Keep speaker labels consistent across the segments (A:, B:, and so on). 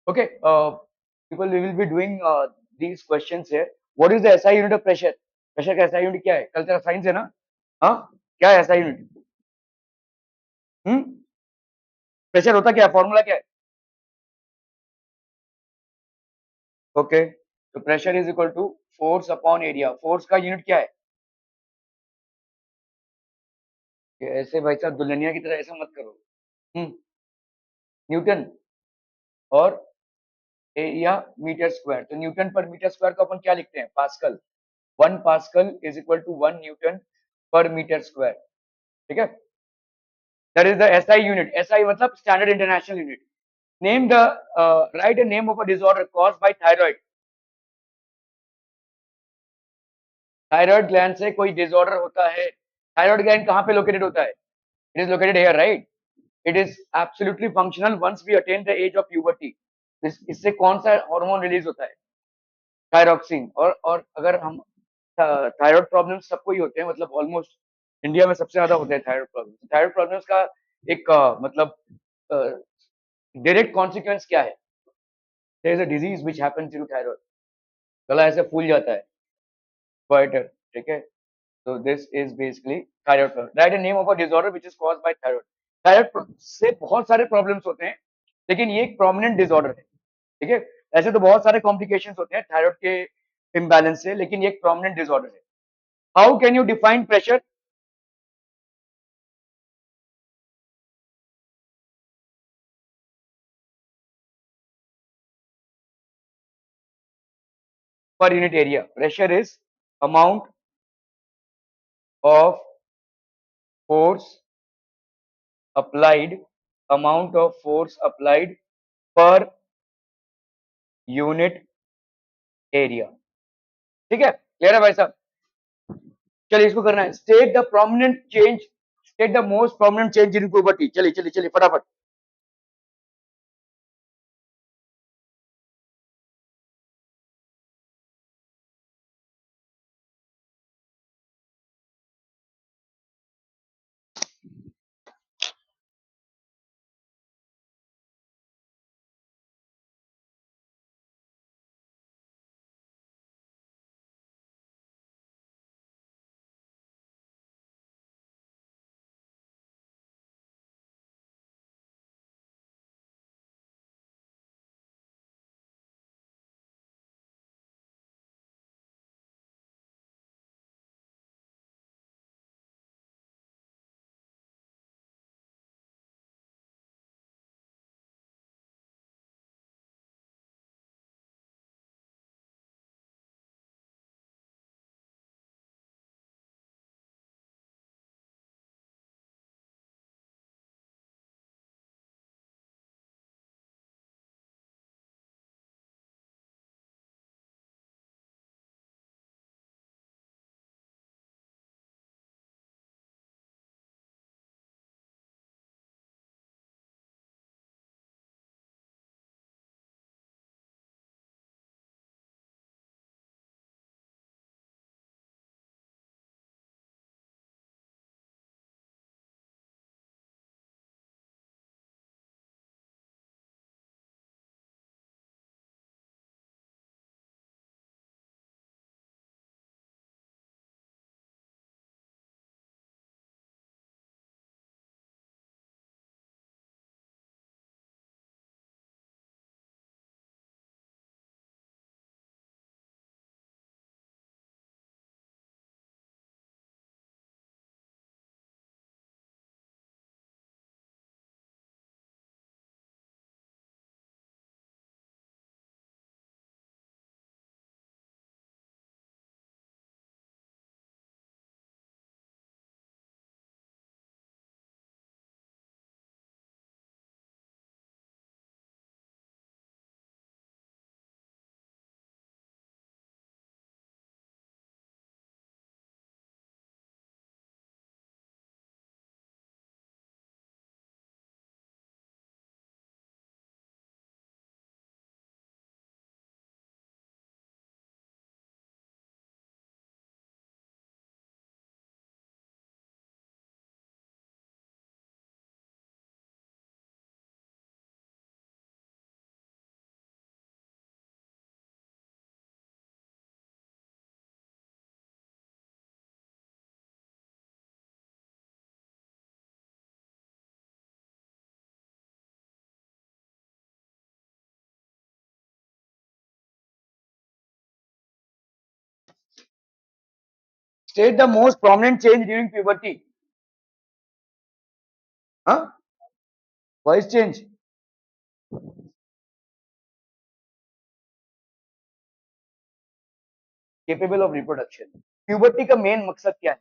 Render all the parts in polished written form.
A: Okay, people, we will be doing these questions here. What is the SI unit of pressure? Pressure का SI unit क्या है? कल तेरा science है ना? हाँ, क्या है SI यूनिट? प्रेशर होता क्या है? फॉर्मूला क्या है? ओके, तो pressure is equal to force upon area. Force का यूनिट क्या है? कि ऐसे भाई साहब दुल्हनिया की तरह ऐसा मत करो. Hmm newton. और एरिया मीटर स्क्वायर. तो न्यूटन पर मीटर स्क्वायर को अपन क्या लिखते हैं? Pascal. 1 pascal is equal to 1 newton पर मीटर स्क्वायर. ठीक है. That is the SI unit. SI मतलब standard international unit. Name the right a name of a disorder caused by thyroid. Thyroid gland से कोई डिसऑर्डर होता है. Thyroid gland कहाँ पे लोकेटेड होता है? It is located here, right? It is absolutely functional once we attain the age of puberty. इससे कौन सा हार्मोन रिलीज होता है? थायरॉक्सिन. और अगर हम थायराइड प्रॉब्लम सबको ही होते हैं, मतलब ऑलमोस्ट इंडिया में सबसे ज्यादा होते हैं थायराइड प्रॉब्लम. थायराइड प्रॉब्लम्स का एक मतलब डायरेक्ट कॉन्सिक्वेंस क्या है? There is a disease which happens due to thyroid. गला ऐसे फूल जाता है. गोइटर. ठीक है. So this is basically thyroid problem. Write a name of a disorder which is caused by thyroid. Thyroid से बहुत सारे प्रॉब्लम्स होते हैं, लेकिन ये एक प्रोमिनेंट डिसऑर्डर है. ठीक है. ऐसे तो बहुत सारे कॉम्प्लिकेशंस होते हैं थायराइड के इम्बैलेंस से, लेकिन ये एक प्रोमिनेंट डिसऑर्डर है. How can you define pressure? Per unit area. Pressure is amount of force applied. Amount of force applied per unit area. ठीक है, क्लियर है भाई साहब? चलिए इसको करना है. State the prominent change. State the most prominent change in puberty. चलिए चलिए चलिए फटाफट. State the most prominent change during puberty. Huh? Voice change. Capable of reproduction. Puberty का main मकसद क्या है?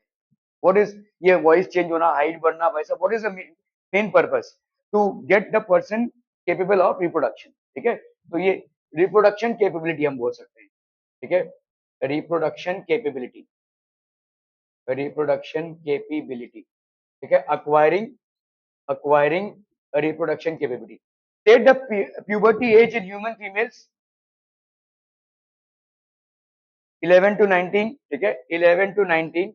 A: What is ये voice change होना, height बढ़ना, वैसा? What is the main purpose? To get the person capable of reproduction. ठीक है? तो ये reproduction capability हम बोल सकते हैं. ठीक है? Reproduction capability. Reproduction capability. ठीक है? Acquiring a reproduction capability. State the puberty age in human females. 11 to 19. ठीक है? 11 to 19.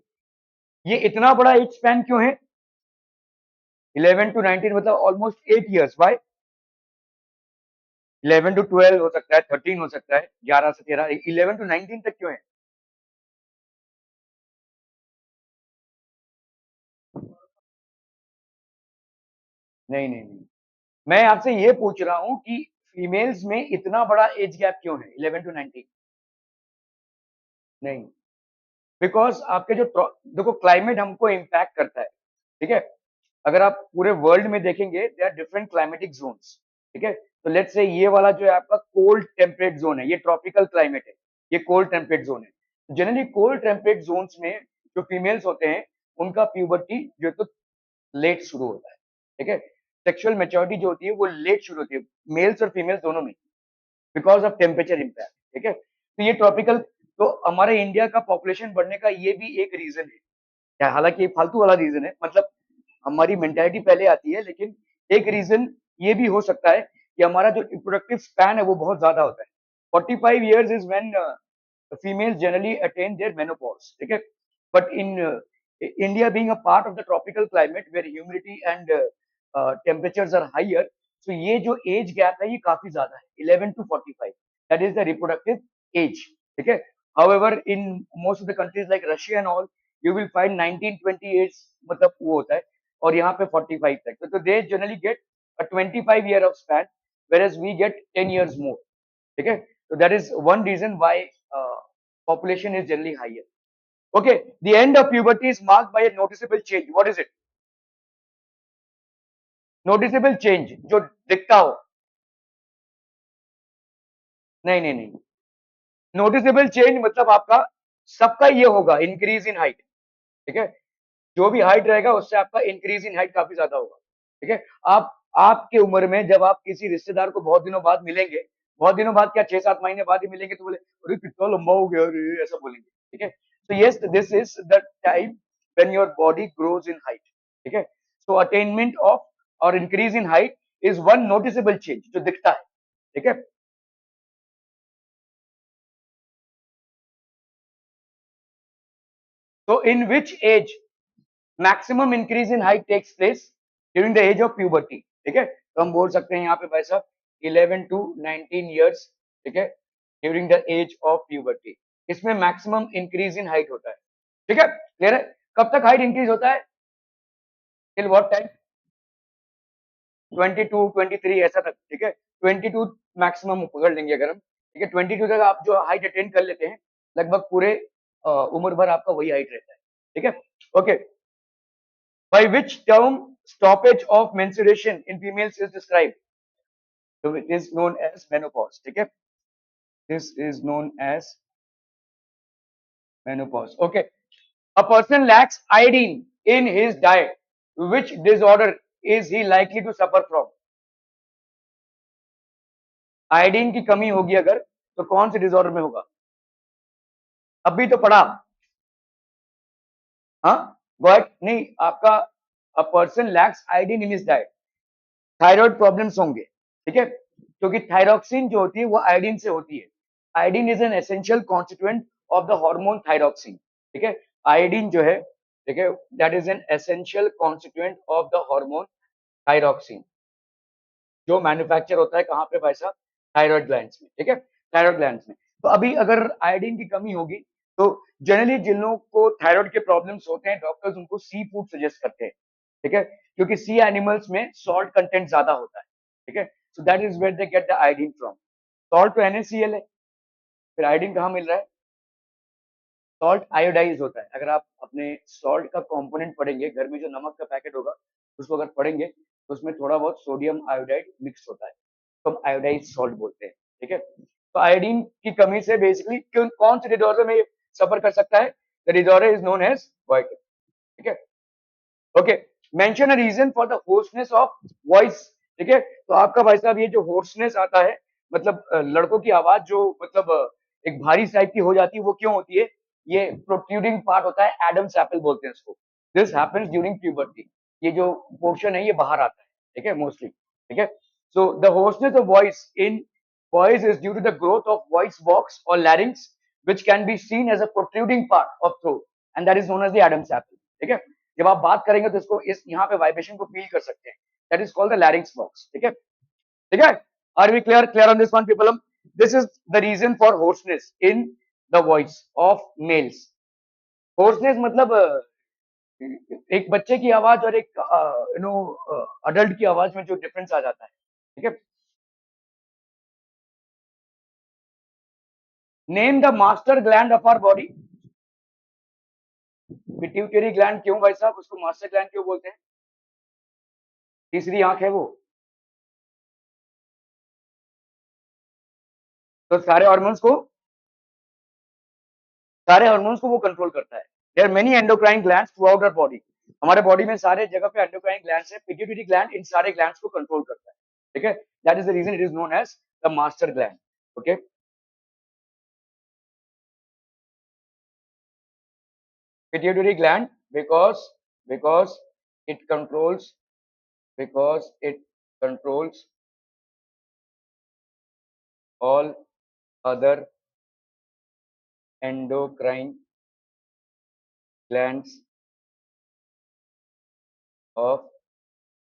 A: ये इतना बड़ा एज स्पैन क्यों है? 11 to 19 मतलब ऑलमोस्ट 8 years. Why? 11 to 12 हो सकता है, 13 हो सकता है, 11 से 13, 11 to 19 तक क्यों है? नहीं नहीं नहीं, मैं आपसे ये पूछ रहा हूँ कि फीमेल्स में इतना बड़ा एज गैप क्यों है 11 to 19? नहीं, बिकॉज आपके जो देखो क्लाइमेट हमको इम्पैक्ट करता है. ठीक है? अगर आप पूरे वर्ल्ड में देखेंगे they are different climatic zones. ठीक है? तो लेट्स से ये वाला जो है आपका कोल्ड टेम्परेट जोन है, ये ट्रॉपिकल क्लाइमेट है, ये कोल्ड टेम्परेट जोन है. जनरली कोल्ड टेम्परेट जोन्स में जो फीमेल्स होते हैं उनका प्यूबर्टी जो है तो लेट शुरू होता है. ठीक है? सेक्सुअल मेच्योरिटी जो होती है वो लेट शुरू होती है, मेल्स और फीमेल्स दोनों में, बिकॉज ऑफ टेम्परेचर इम्पैक्ट. ठीक है? तो ये ट्रॉपिकल, तो हमारे इंडिया का पॉपुलेशन बढ़ने का ये भी एक रीजन है. हालांकि ये फालतू वाला रीजन है, मतलब हमारी मेंटालिटी पहले आती है, लेकिन एक रीजन ये भी हो सकता है कि हमारा जो रिप्रोडक्टिव स्पैन है वो बहुत ज्यादा होता है. 45 years is when females generally attain their menopause. ठीक है? But in India being a part of the tropical climate where humidity and temperatures are higher, so ये जो age gap है ये काफी ज्यादा है, 11 to 45. That is the reproductive age. ठीक है? However, in most of the countries like Russia and all, you will find 19-20 age मतलब वो होता है, और यहाँ पे 45 तक. तो they generally get a 25-year of span, whereas we get 10 years more. ठीक है? So that is one reason why uh, population is generally higher. Okay, the end of puberty is marked by a noticeable change. What is it? Noticeable change जो दिखता हो. नहीं नहीं नहीं, noticeable change मतलब आपका सबका ये होगा इंक्रीज इन हाइट. ठीक है? जो भी हाइट रहेगा उससे आपका इंक्रीज इन हाइट काफी ज्यादा होगा. ठीक है? आप आपके उम्र में जब आप किसी रिश्तेदार को बहुत दिनों बाद मिलेंगे, बहुत दिनों बाद क्या 6-7 महीने बाद ही मिलेंगे, तो बोले अरे कितना लंबा हो गया, अरे ऐसा बोलेंगे. ठीक है? तो yes, this is the time when your body grows in height. ठीक है? सो अटेनमेंट ऑफ और increase in height is one noticeable change जो दिखता है. ठीक है? तो in which age maximum increase in height takes place during the age of puberty. ठीक है? तो हम बोल सकते हैं यहाँ पे भाई साहब 11 to 19 years. ठीक है? During the age of puberty, इसमें मैक्सिमम इंक्रीज इन हाइट होता है. ठीक है? क्लियर है? कब तक हाइट इंक्रीज होता है? Till what time? 22 23 ऐसा तक. ठीक है? 22 मैक्सिमम पकड़ लेंगे अगर हम. ठीक है? 22 तक आप जो हाइट अटेन कर लेते हैं, लगभग पूरे उम्र भर आपका वही हाइट रहता है. ठीक है? Okay. By which term stoppage of menstruation in females is described? So it is known as menopause. ठीक है? This is known as menopause. Okay. A person lacks iodine in his diet. Which disorder is he likely to suffer from? Iodine की कमी होगी अगर, तो कौन से disorder में होगा? अभी तो पढ़ा. हाँ, बट नहीं आपका a person lakhs iodine in his diet, thyroid problems होंगे. ठीक है? क्योंकि थायरॉक्सिन जो होती है वो आयोडीन से होती है. Iodine is an essential constituent of the hormone thyroxine. ठीक है? आयोडीन जो है, ठीक है, that is an essential constituent of the hormone thyroxine, जो मैन्युफैक्चर होता है कहाँ पे भाई साहब? थायराइड ग्लैंड्स में. ठीक है? थायराइड ग्लैंड्स में. तो अभी अगर आयोडीन की कमी होगी, तो जनरली जिन लोगों को थायराइड के प्रॉब्लम्स होते हैं, डॉक्टर्स उनको सी फूड सजेस्ट करते हैं. ठीक है? क्योंकि सी एनिमल्स में सॉल्ट कंटेंट ज्यादा होता है. ठीक है? So that is where they get the iodine from. Salt तो NaCl है, फिर आयोडीन कहाँ मिल रहा है? सॉल्ट आयोडाइज होता है। अगर आप अपने सॉल्ट का कंपोनेंट पढ़ेंगे, घर में जो नमक का पैकेट होगा उसको अगर पढ़ेंगे तो उसमें थोड़ा बहुत सोडियम आयोडाइड मिक्स होता है, तो हम आयोडाइज सॉल्ट बोलते हैं। ठीक है, तो आयोडीन की कमी से बेसिकली कौन से डिसऑर्डर में सफर कर सकता है? The disorder is known as white. ठीक है, okay. Mention a reason for the hoarseness of voice. ठीक है, तो आपका भाई साहब ये जो होर्सनेस आता है, मतलब लड़कों की आवाज जो मतलब एक भारी टाइप की हो जाती है, वो क्यों होती है? ये प्रोट्रूडिंग पार्ट होता है, एडम्स एप्पल बोलते हैं इसको। This happens during puberty. ये जो पोर्शन है ये बाहर आता है, ठीक है, मोस्टली। ठीक है, so the hoarseness of voice in voice is due to the growth of voice box और larynx which can be seen as a protruding part of throat and that is known as the Adam's apple. ठीक है, जब आप बात करेंगे तो इसको इस यहाँ पे वाइब्रेशन को फील कर सकते हैं, that is called the larynx box. ठीक है, ठीक है, are we clear on this one people? This is the reason for hoarseness in the voice of males. Hoarseness मतलब एक बच्चे की आवाज और एक अडल्ट की आवाज में जो डिफरेंस आ जाता है। ठीक है, name the master gland of our body. Pituitary gland क्यों भाई साहब उसको मास्टर ग्लैंड क्यों बोलते हैं? तीसरी आंख है वो, तो सारे हार्मोन्स को वो कंट्रोल करता है। There many endocrine glands throughout our body. हमारे बॉडी में सारे जगह पे एंडोक्राइन ग्लैंड्स है, पिट्यूटरी ग्लैंड इन सारे ग्लैंड्स को कंट्रोल करता है। ठीक है, that is the reason it is known as the master gland. Okay, pituitary gland because it controls because it controls all other endocrine glands of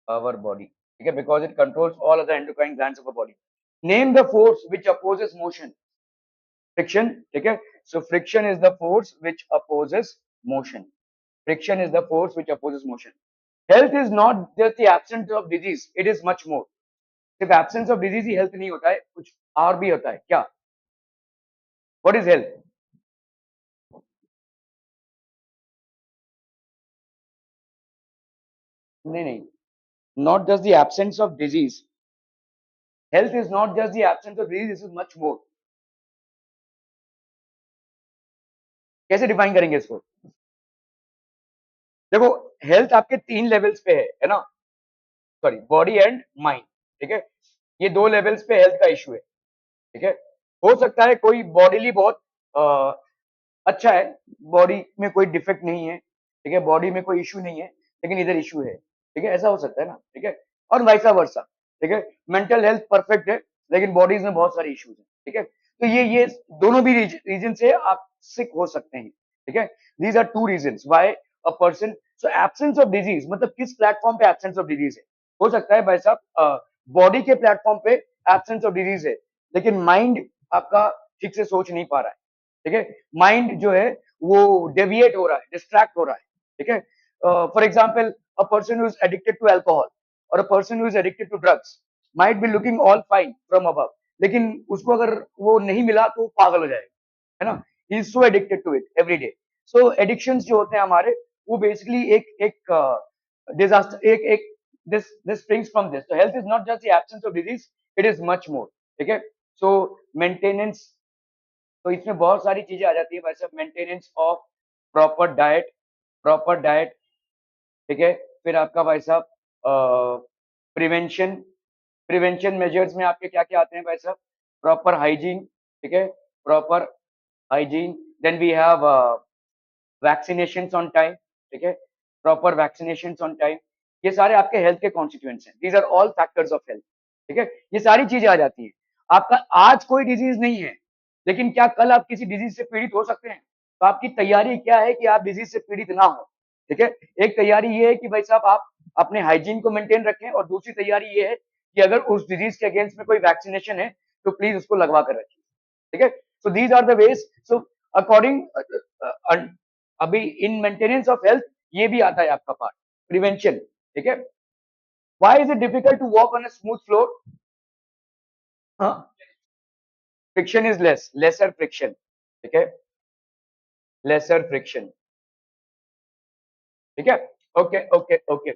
A: our body. ठीक है, because it controls all other endocrine glands of our body. Name the force which opposes motion. Friction. ठीक है, so friction is the force which opposes motion. Friction is the force which opposes motion. Health is not just the absence of disease, it is much more. सिर्फ absence of disease he health नहीं होता है, कुछ और भी होता है क्या? What is health? नहीं नहीं, not just the absence of disease. Health is not just the absence of disease, this is much more. कैसे डिफाइन करेंगे इसको? देखो, हेल्थ आपके 3 लेवल्स पे है ना? Sorry, body and mind. ठीक है, ये 2 लेवल्स पे हेल्थ का इशू है। ठीक है, हो सकता है कोई बॉडीली बहुत अच्छा है, बॉडी में कोई डिफेक्ट नहीं है, ठीक है, बॉडी में कोई इशू नहीं है, लेकिन इधर इशू है। ठीक है, ऐसा हो सकता है ना? ठीक है, और वाइसा वर्सा। ठीक है, मेंटल हेल्थ परफेक्ट है लेकिन बॉडीज में बहुत सारे इश्यूज हैं। ठीक है, तो ये दोनों भी रीजन से आप सिक हो सकते हैं। ठीक है, these are two reason why a person. So absence of disease मतलब किस प्लेटफॉर्म पे एब्सेंस ऑफ डिजीज है? हो सकता है भाई साहब बॉडी के प्लेटफॉर्म पे एब्सेंस ऑफ डिजीज है, लेकिन माइंड आपका ठीक से सोच नहीं पा रहा है। ठीक है, माइंड जो है वो डेविएट हो रहा है, डिस्ट्रैक्ट हो रहा है। ठीक है, for example a person who is addicted to alcohol और a person who is addicted to drugs might be looking all fine from above, लेकिन उसको अगर वो नहीं मिला तो पागल हो जाएगा, है ना? He is so addicted to it every day. So addictions जो होते हैं हमारे, वो बेसिकली एक एक डिजास्टर, एक this springs from this. So health is not just the absence of disease, it is much more. ठीक है, so maintenance, तो इसमें बहुत सारी चीजें आ जाती है भाई साहब। Maintenance of proper diet, proper diet. ठीक है, फिर आपका भाई साहब प्रिवेंशन, प्रिवेंशन मेजर्स में आपके क्या क्या आते हैं भाई साहब? Proper hygiene. ठीक है, proper hygiene. Then we have vaccination on time. ठीक है, प्रॉपर वैक्सीनेशन ऑन टाइम। ये सारे आपके हेल्थ के कॉन्सिक्वेंस हैं, these are all factors of health. ठीक है, ये सारी चीजें आ जाती हैं। आपका आज कोई डिजीज नहीं है, लेकिन क्या कल आप किसी डिजीज से पीड़ित हो सकते हैं? तो आपकी तैयारी क्या है कि आप डिजीज से पीड़ित ना हो? ठीक है, एक तैयारी ये है कि भाई साहब आप अपने हाइजीन को मेंटेन रखें, और दूसरी तैयारी ये है कि अगर उस डिजीज के अगेंस्ट में कोई वैक्सीनेशन है तो प्लीज उसको लगवा कर रखिए। ठीक है, so these are the ways. So according, अभी इन मेंटेनेंस ऑफ हेल्थ ये भी आता है आपका पार्ट, प्रिवेंशन। ठीक है, why is it difficult to walk on a smooth floor? Friction is less, lesser friction. ठीक है, लेसर फ्रिक्शन। ठीक है, okay okay okay.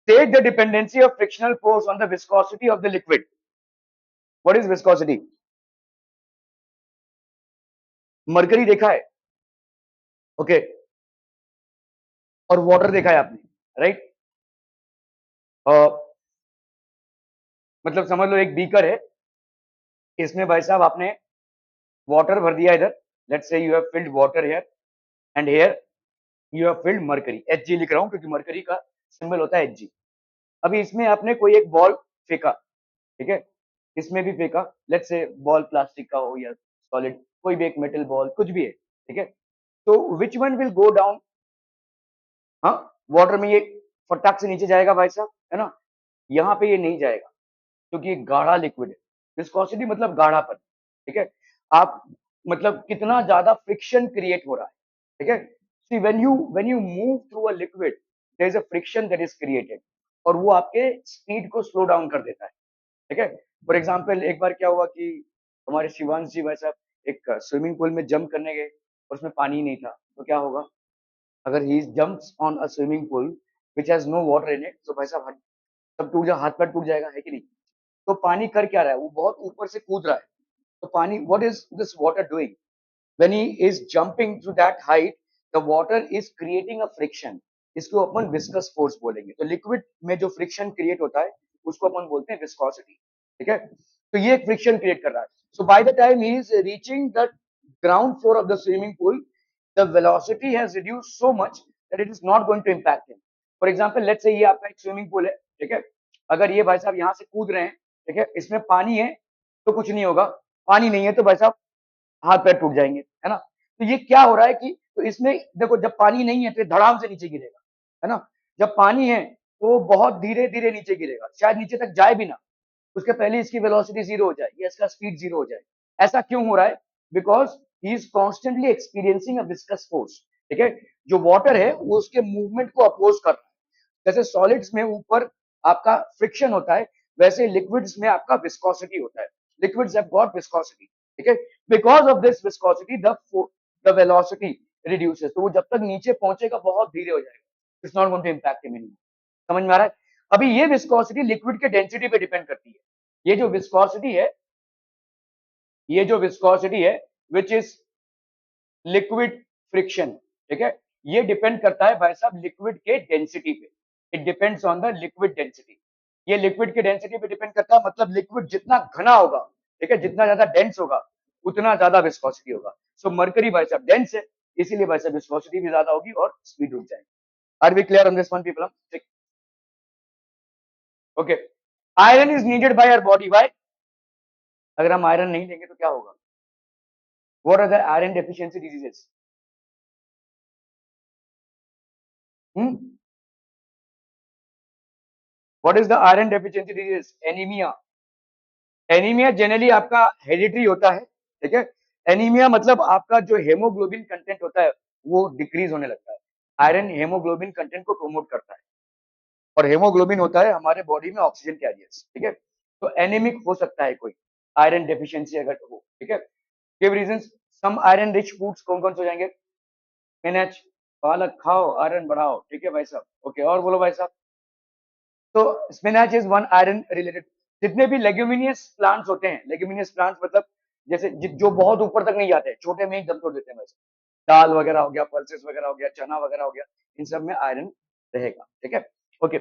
A: State the dependency of frictional force on the viscosity of the liquid. What is viscosity? Mercury देखा है, okay okay. और water देखा है आपने, राइट? मतलब समझ लो एक बीकर है, इसमें भाई साहब आपने वाटर भर दिया इधर, let's say you have filled water here and here you have filled mercury, H लिख रहा हूं क्योंकि मरकरी का सिंबल होता है एच। अभी इसमें आपने कोई एक बॉल फेंका, ठीक है, इसमें भी फेंका, लेट्स से बॉल प्लास्टिक का हो या सॉलिड, कोई भी एक मेटल बॉल, कुछ भी है, ठीक है। तो which one will go down? हाँ, वाटर में ये फटाक से नीचे जाएगा भाई साहब, है ना? यहाँ पे ये नहीं जाएगा क्योंकि ये गाढ़ा लिक्विड है। विस्कोसिटी मतलब गाढ़ापन, ठीक है। आप मतलब कितना ज्यादा फ्रिक्शन क्रिएट हो रहा है, ठीक है। See when you move through a liquid there is a friction that is created, और वो आपके स्पीड को स्लो डाउन कर देता है, ठीक है। फॉर एग्जाम्पल एक बार क्या हुआ कि हमारे शिवांश जी भाई साहब एक स्विमिंग पूल में जंप करने गए और उसमें पानी नहीं था, तो क्या होगा? अगर he jumps on a swimming pool which has no water in it, तो भाई साहब सब टूट जा, हाथ पैर टूट जाएगा, है कि नहीं? तो पानी कर क्या रहा है? वो बहुत ऊपर से कूद रहा है। तो पानी, what is this water doing? When he is jumping to that height, the water is creating a friction. इसको अपन विस्कस फोर्स बोलेंगे। तो लिक्विड में जो फ्रिक्शन क्रिएट होता है उसको अपन बोलते हैं विस्कोसिटी, ठीक है। तो ये एक फ्रिक्शन क्रिएट कर रहा है। So by the time he is reaching the ground floor of the swimming pool, the velocity has reduced so much that it is not going to impact him. For example, let's say ये आपका एक swimming pool है, ठीक है। अगर ये भाई साहब यहाँ से कूद रहे हैं, ठीक है, इसमें पानी है तो कुछ नहीं होगा, पानी नहीं है तो भाई साहब हाथ पैर टूट जाएंगे, है ना? तो ये क्या हो रहा है कि तो इसमें देखो, जब पानी नहीं है तो धड़ाम से नीचे गिरेगा, है ना? जब पानी है तो बहुत धीरे धीरे नीचे गिरेगा, शायद नीचे तक जाए भी ना, उसके पहले इसकी वेलोसिटी जीरो हो जाए या इसका स्पीड जीरो हो जाए। ऐसा क्यों हो रहा है? Because he is constantly experiencing a viscous force, ठीक है। जो वाटर है वो उसके मूवमेंट को अपोज कर रहा है। जैसे सॉलिड्स में ऊपर आपका फ्रिक्शन होता है, वैसे लिक्विड्स में आपका विस्कोसिटी होता है। लिक्विड्स हैव गॉट विस्कोसिटी, ठीक है। Because of this viscosity the velocity reduces. तो वो जब तक नीचे पहुंचेगा बहुत धीरे हो जाएगा, it's not going to impact him anymore. समझ में आ रहा है? अभी ये विस्कोसिटी लिक्विड के डेंसिटी पे डिपेंड करती है। ये जो विस्कोसिटी है, ये जो विस्कोसिटी है विच इज लिक्विड फ्रिक्शन, ठीक है, ये डिपेंड करता है भाई साहब लिक्विड के डेंसिटी पे। It depends on the liquid density. ये लिक्विड के डेंसिटी पे डिपेंड करता है, मतलब लिक्विड जितना घना होगा, ठीक है, जितना ज्यादा डेंस होगा उतना ज्यादा विस्कोसिटी होगा। सो मरकरी भाई साहब डेंस है, इसीलिए भाई साहब विस्कोसिटी भी ज्यादा होगी और स्पीड रुक जाएगी। Are we clear on this one people? ठीक, okay. Iron is needed by our body, why? अगर हम आयरन नहीं लेंगे तो क्या होगा? What are the iron deficiency diseases? What is the iron deficiency disease? Anaemia. Anaemia generally आपका hereditary होता है, ठीक है। एनीमिया मतलब आपका जो हेमोग्लोबिन कंटेंट होता है वो डिक्रीज होने लगता है। आयरन हेमोग्लोबिन कंटेंट को प्रमोट करता है, और हेमोग्लोबिन होता है हमारे बॉडी में ऑक्सीजन कैरियर्स, ठीक है। तो एनीमिक हो सकता है कोई, आयरन डेफिशिएंसी अगर हो, ठीक है। Give reasons. Some iron rich foods कौन कौन से हो जाएंगे? स्पिनच, पालक खाओ, आयरन बढ़ाओ, ठीक है भाई साहब, ओके। और बोलो भाई साहब। तो spinach is one iron related. जितने भी लेग्यूमिनियस प्लांट्स होते हैं, लेग्यूमिनियस प्लांट्स मतलब जैसे जो बहुत ऊपर तक नहीं जाते, छोटे में ही दम तोड़ देते हैं, वैसे दाल वगैरह हो गया, पल्सेस वगैरह हो गया, चना वगैरह हो गया, इन सब में आयरन रहेगा, ठीक है, okay.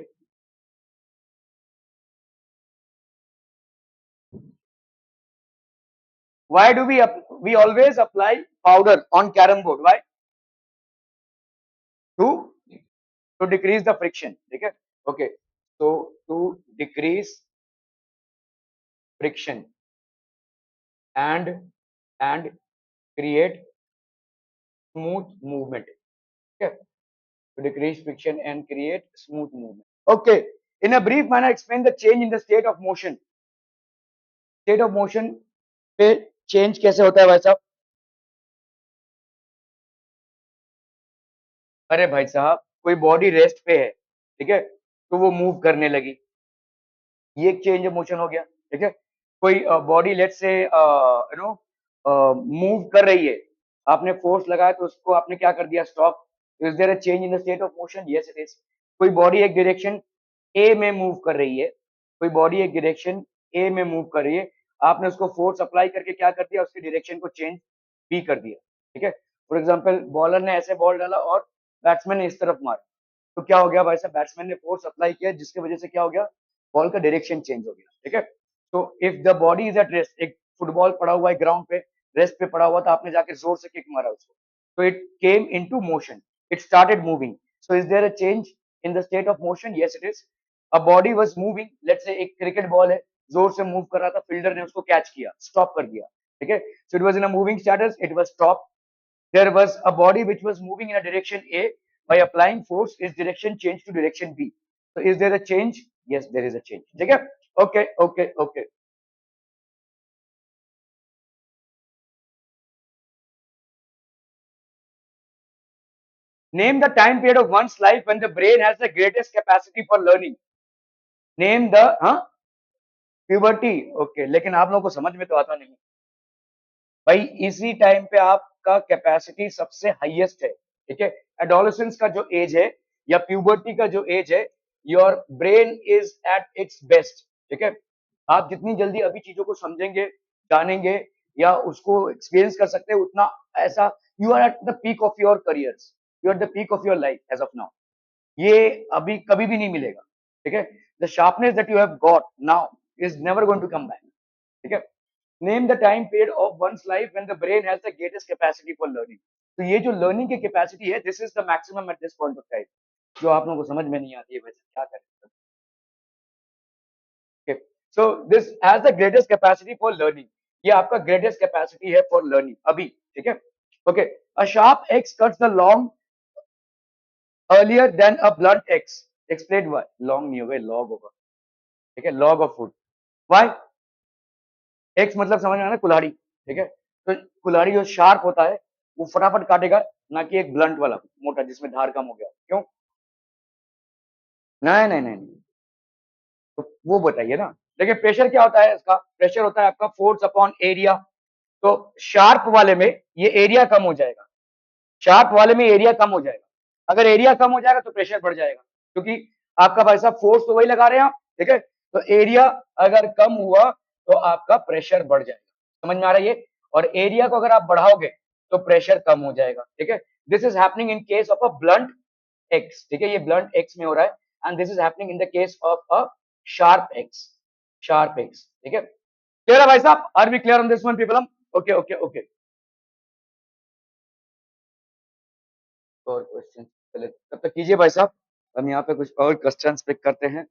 A: Why do we always apply powder on carom board? Why? To decrease the friction, ठीक है, okay. So to decrease friction and create smooth movement, okay. To decrease friction and create smooth movement, okay. In a brief manner explain the change in the state of motion. State of motion पे change कैसे होता है भाई साहब? अरे भाई साहब, कोई बॉडी रेस्ट पे है, ठीक है, तो वो मूव करने लगी, ये एक चेंज ऑफ मोशन हो गया, ठीक है। कोई बॉडी लेट से नो मूव कर रही है, आपने फोर्स लगाया तो उसको आपने क्या कर दिया, stop. Is there a change in the state of motion? Yes it is. कोई बॉडी एक डायरेक्शन ए में मूव कर रही है, कोई बॉडी एक डायरेक्शन ए में मूव कर रही है, आपने उसको फोर्स अप्लाई करके क्या कर दिया, उसकी डायरेक्शन को चेंज बी कर दिया, ठीक है। फॉर एग्जाम्पल बॉलर ने ऐसे बॉल डाला और बैट्समैन ने इस तरफ मारा, तो क्या हो गया भाई साहब, बैट्समैन ने फोर्स अप्लाई किया जिसकी वजह से क्या हो गया, बॉल का डायरेक्शन चेंज हो गया, ठीक है। तो if the body is at rest, एक फुटबॉल पड़ा हुआ है ग्राउंड पे, रेस्ट पे पड़ा हुआ था, आपने जाके जोर से किक मारा उसको, तो it came into motion, it started moving. So is there a change in the state of motion? Yes it is. A body was moving, let's say एक क्रिकेट बॉल है, जोर से मूव कर रहा था, फील्डर ने उसको कैच किया, स्टॉप कर दिया, ठीक है। So it was in a moving status, it was stop. There was a body which was moving in a direction A. By applying force, its direction changed to direction B. So, is there a change? Yes, there is a change. Okay, okay, okay, okay. Name the time period of one's life when the brain has the greatest capacity for learning. Name the puberty. Okay, लेकिन आप लोगों को समझ में तो आता नहीं भाई, इसी टाइम पे आपका कैपेसिटी सबसे हाईएस्ट है, ठीक है। एडोलेसेंस का जो एज है या प्यूबर्टी का जो एज है, your brain is at its best, ठीक है। आप जितनी जल्दी अभी चीजों को समझेंगे, जानेंगे या उसको एक्सपीरियंस कर सकते हैं, उतना ऐसा you are at the peak of your careers, you are the peak of your life as of now. ये अभी कभी भी नहीं मिलेगा, ठीक है। The sharpness that you have got now is never going to come back, ठीक है। Name the time period of one's life when the brain has the greatest capacity for learning. तो ये जो लर्निंग की कैपेसिटी है, this is the maximum at this point of time, जो आप लोगों को समझ में नहीं आती है, वैसे क्या करें। Okay. So this has the greatest capacity for learning. ये आपका greatest capacity है for learning अभी, ठीक है। Okay. A sharp X cuts the long earlier than a blunt X. Explain why. Long नहीं होगा, log होगा, ठीक है, log of food. Why? X मतलब समझ में आना, कुल्हाड़ी, ठीक है। तो कुल्हाड़ी जो शार्प होता है वो फटाफट काटेगा, ना कि एक ब्लंट वाला मोटा जिसमें धार कम हो गया, क्यों? नहीं नहीं नहीं नहीं, तो वो बताइए ना। देखिए प्रेशर क्या होता है, इसका प्रेशर होता है आपका फोर्स अपॉन एरिया। तो शार्प वाले में ये एरिया कम हो जाएगा, शार्प वाले में एरिया कम हो जाएगा। अगर एरिया कम हो जाएगा तो प्रेशर बढ़ जाएगा, क्योंकि आपका भाई साहब फोर्स तो वही लगा रहे हैं आप, ठीक है। तो एरिया अगर कम हुआ तो आपका प्रेशर बढ़ जाएगा, समझ में आ रहा है ये। और एरिया को अगर आप बढ़ाओगे तो प्रेशर कम हो जाएगा, ठीक है। This is happening in case of a blunt axe, ठीक है, ये ब्लंट एक्स में हो रहा है। And this is happening in the case of a sharp axe, sharp axe, ठीक है। क्लियर है भाई साहब? Are we clear on this one people? Okay okay okay. और क्वेश्चन चले तब तक कीजिए भाई साहब, हम यहाँ पे कुछ और क्वेश्चन पिक करते हैं।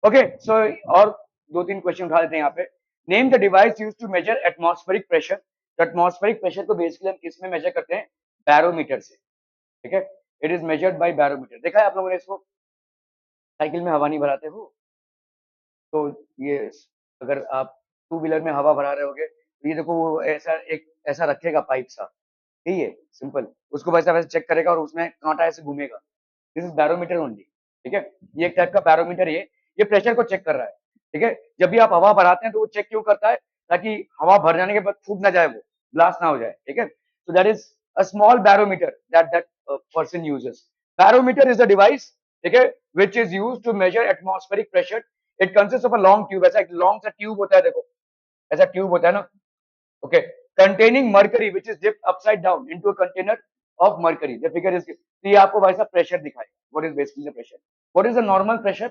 A: ओके सो और दो तीन क्वेश्चन उठा लेते हैं यहाँ पे। Name the device use to measure atmospheric pressure. तो एटमॉस्फेरिक प्रेशर को बेसिकली हम किस में मेजर करते हैं? बैरोमीटर से, ठीक है। It is measured by barometer. देखा है आप लोगों ने इसको? साइकिल में हवा नहीं भराते हो तो ये, अगर आप टू व्हीलर में हवा भरा रहे होगे तो ये देखो वो ऐसा एक ऐसा रखेगा पाइप सा, ठीक है, सिंपल, उसको वैसा वैसे चेक करेगा और उसमें कांटा ऐसे घूमेगा। दिस इज बैरोमीटर ओनली, ठीक है। ये एक टाइप का बैरोमीटर, ये प्रेशर को चेक कर रहा है, ठीक है। जब भी आप हवा भराते हैं तो वो चेक क्यों करता है? ताकि हवा भर जाने के बाद फूट ना जाए, वो ब्लास्ट ना हो जाए, ठीक है। So that is a small barometer that person uses. Barometer is a device, ठीक है, which is used to measure atmospheric pressure. It consists of a long tube, ऐसा एक लॉन्ग सा ट्यूब होता है, देखो ऐसा ट्यूब होता है ना, okay, containing mercury which is dipped upside down into a container of mercury. The figure is, तो ये आपको भाई साहब प्रेशर दिखाएगा, what is basically the pressure, what is the normal pressure,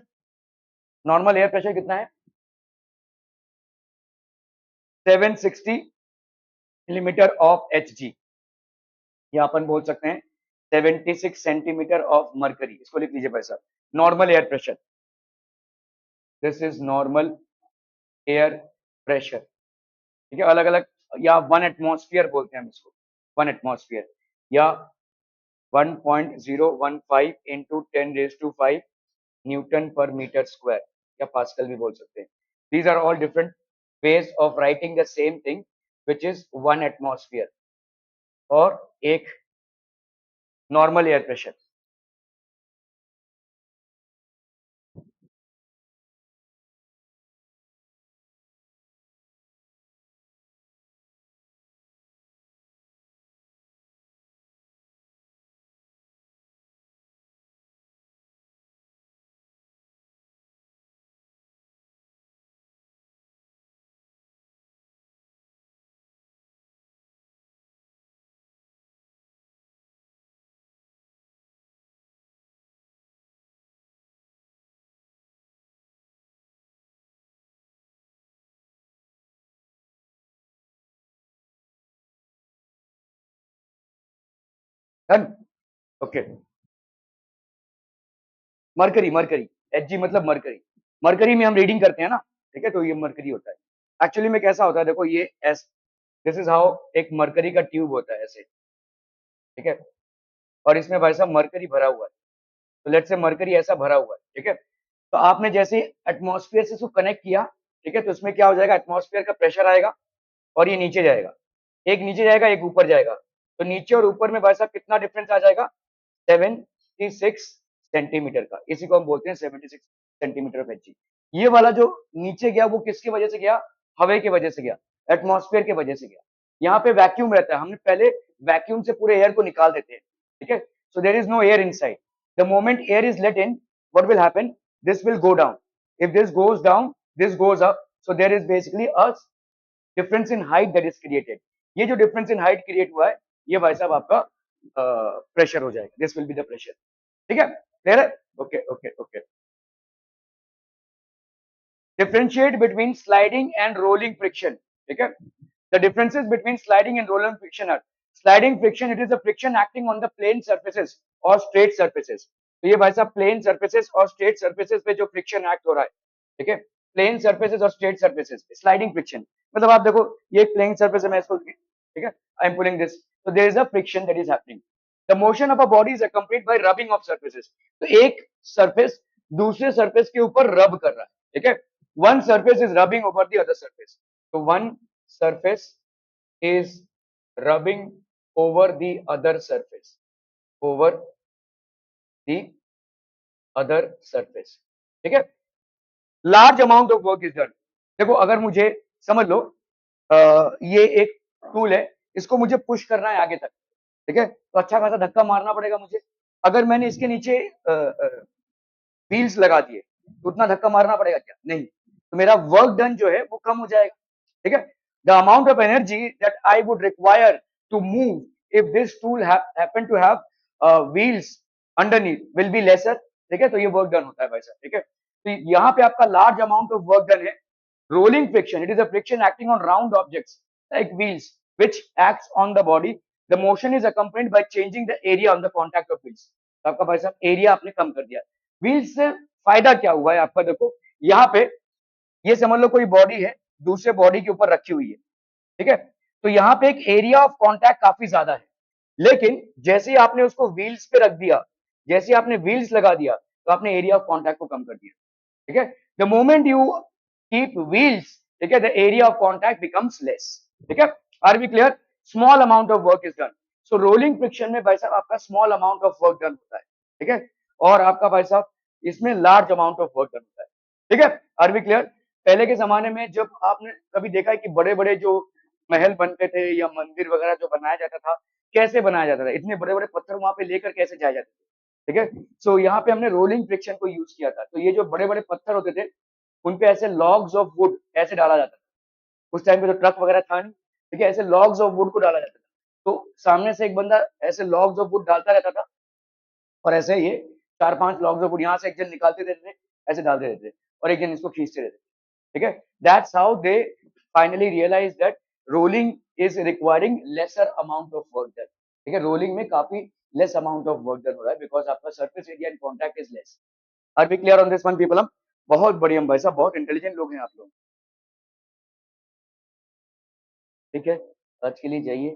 A: normal air pressure कितना है, 760 मिलीमीटर ऑफ Hg, या अपन बोल सकते हैं 76 सेंटीमीटर ऑफ मरकरी, इसको लिख लीजिए भाई साहब, normal air pressure, this is normal air pressure, ठीक है। अलग अलग, या 1 एटमॉस्फेयर बोलते हैं हम इसको, 1 एटमॉस्फेयर, या 1.015 इंटू 10⁵ न्यूटन पर मीटर स्क्वायर, या पास्कल भी बोल सकते हैं। These are all different ways of writing the same thing which is 1 atmosphere और एक normal air pressure. Done, okay. Mercury, mercury, Hg मतलब मरकरी, मरकरी में हम रीडिंग करते हैं ना, ठीक है, तो ये मरकरी होता है। एक्चुअली में कैसा होता है, देखो ये एस, दिस इज हाउ एक मरकरी का ट्यूब होता है ऐसे, ठीक है, और इसमें भाई साहब मरकरी भरा हुआ है, तो लेट्स से मरकरी ऐसा भरा हुआ है, ठीक है। तो आपने जैसे एटमॉस्फेयर से इसको कनेक्ट किया, ठीक है, तो इसमें क्या हो जाएगा, एटमॉस्फेयर का प्रेशर आएगा और ये नीचे जाएगा, एक नीचे जाएगा एक ऊपर जाएगा, तो नीचे और ऊपर में भाई साहब कितना डिफरेंस आ जाएगा, 76 सेंटीमीटर का, इसी को हम बोलते हैं 76 सेंटीमीटर ऑफ Hg। ये वाला जो नीचे गया वो किसकी वजह से गया, हवा की वजह से गया, एटमॉस्फेयर की वजह से गया। यहाँ पे वैक्यूम रहता है, हमने पहले वैक्यूम से पूरे एयर को निकाल देते हैं, ठीक है, so there is no air inside. The moment air is let in, what will happen, this will go down, if this goes down this goes up, so there is basically a difference in height that is created. ये जो difference in height create हुआ है, ये भाई साहब आपका pressure हो जाएगा, this will be the pressure, ठीक है, क्लियर है, okay okay okay. Differentiate between sliding and rolling friction, ठीक है। The differences between sliding and rolling friction are, sliding friction, it is the friction acting on the plane surfaces और straight surfaces. तो ये भाई साहब plane surfaces और straight surfaces पे जो फ्रिक्शन एक्ट हो रहा है, ठीक है, प्लेन सर्फेसेस और स्ट्रेट सर्फेसेस पे स्लाइडिंग फ्रिक्शन, मतलब आप देखो ये एक प्लेन सर्फेस है, मैं इसको, ठीक है, I am pulling this, so there is a friction that is happening. The motion of a body is accompanied by rubbing of surfaces. तो एक सरफेस दूसरे सरफेस के ऊपर रब कर रहा है, ठीक है, one surface is rubbing over the other surface. So one surface is rubbing over the other surface, over the other surface, ठीक है। Large amount of work is done, देखो अगर मुझे समझ लो ये एक टूल है, इसको मुझे पुश करना है आगे तक, ठीक है, तो अच्छा खासा धक्का मारना पड़ेगा मुझे। अगर मैंने इसके नीचे व्हील्स लगा दिए तो उतना धक्का मारना पड़ेगा क्या, नहीं, तो मेरा वर्क डन जो है वो कम हो जाएगा, ठीक है। The amount of energy that I would require to move if this tool happen to have wheels underneath will be lesser, ठीक है, तो ये वर्क डन होता है भाई साहब, ठीक है। तो यहाँ पे आपका large amount of work done है। Rolling friction, it is a friction acting on round objects like wheels which acts on the body. The motion is accompanied by changing the area on the contact of wheels. तो आपका भाई साहब area आपने कम कर दिया। Wheels से फायदा क्या हुआ है आपका, देखो यहाँ पे ये समझ लो कोई बॉडी है दूसरे बॉडी के ऊपर रखी हुई है, ठीक है, तो यहाँ पे एक एरिया ऑफ कॉन्टैक्ट काफी ज्यादा है, लेकिन जैसे ही आपने उसको व्हील्स पे रख दिया, जैसे आपने व्हील्स लगा दिया, तो आपने एरिया ऑफ कॉन्टैक्ट को कम कर दिया, ठीक है। The moment you keep wheels, ठीक है, the area of contact becomes less, ठीक है, are we clear, small amount of work is done. So rolling friction में भाई साहब आपका small amount of work done होता है, ठीक है, और आपका भाई साहब इसमें large amount of work done होता है, ठीक है, आर वी क्लियर। पहले के ज़माने में जब आपने कभी देखा है कि बड़े-बड़े जो महल बनते थे या मंदिर वगैरह जो बनाया जाता था, कैसे बनाया जाता था? इतने बड़े-बड़े पत्थर वहाँ पे लेकर कैसे जाए जाते थे, ठीक है? सो यहाँ पे हमने रोलिंग फ्रिक्शन को यूज़ किया था। तो ये जो बड़े-बड़े पत्थर होते थे, उन पे ऐसे लॉग्स ऑफ वुड ऐसे डाला जाता था। उस टाइम पे तो ट्रक वगैरह था नहीं, ठीक है? ऐसे लॉग्स ऑफ वुड को डाला जाता था। तो सामने से एक बंदा ऐसे लॉग्स ऑफ वुड डालता रहता था और ऐसे ये 4-5 लॉग्स ऑफ वुड यहाँ से एक जन निकालते रहते थे, ऐसे डालते रहते थे और एक जन इसको खींचते रहते थे, ठीक है? That's how they finally realise that rolling is requiring lesser amount of work done, ठीक है? रोलिंग में काफ़ी less amount of work done हो रहा है बिकॉज़ आपका surface area in contact is less. Are we clear on this one people? हम बहुत बढ़िया भाई साहब, बहुत इंटेलिजेंट लोग हैं आप लोग, ठीक है? आज के लिए जाइए।